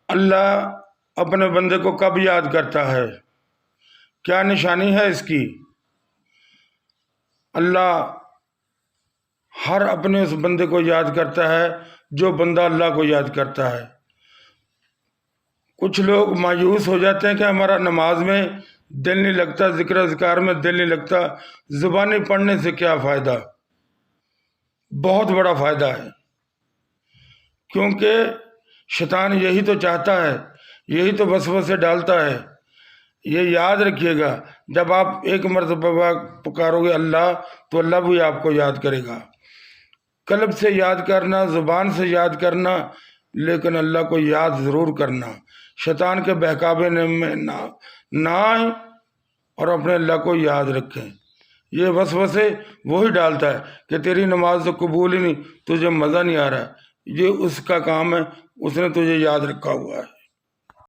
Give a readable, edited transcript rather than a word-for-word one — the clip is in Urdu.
اللہ اپنے بندے کو کب یاد کرتا ہے؟ کیا نشانی ہے اس کی؟ اللہ ہر اپنے اس بندے کو یاد کرتا ہے جو بندہ اللہ کو یاد کرتا ہے۔ کچھ لوگ مایوس ہو جاتے ہیں کہ ہمارا نماز میں دل نہیں لگتا، ذکر اذکار میں دل نہیں لگتا، زبانی پڑھنے سے کیا فائدہ؟ بہت بڑا فائدہ ہے، کیونکہ شیطان یہی تو چاہتا ہے، یہی تو وسوسے ڈالتا ہے۔ یہ یاد رکھیے گا، جب آپ ایک مرتبہ پکارو گے اللہ تو اللہ بھی آپ کو یاد کرے گا۔ قلب سے یاد کرنا، زبان سے یاد کرنا، لیکن اللہ کو یاد ضرور کرنا۔ شیطان کے بہکاوے میں نہ آئیں اور اپنے اللہ کو یاد رکھیں۔ یہ وسوسے وہی ڈالتا ہے کہ تیری نماز تو قبول ہی نہیں، تجھے مزہ نہیں آ رہا ہے، یہ اس کا کام ہے، اس نے تجھے یاد رکھا ہوا ہے۔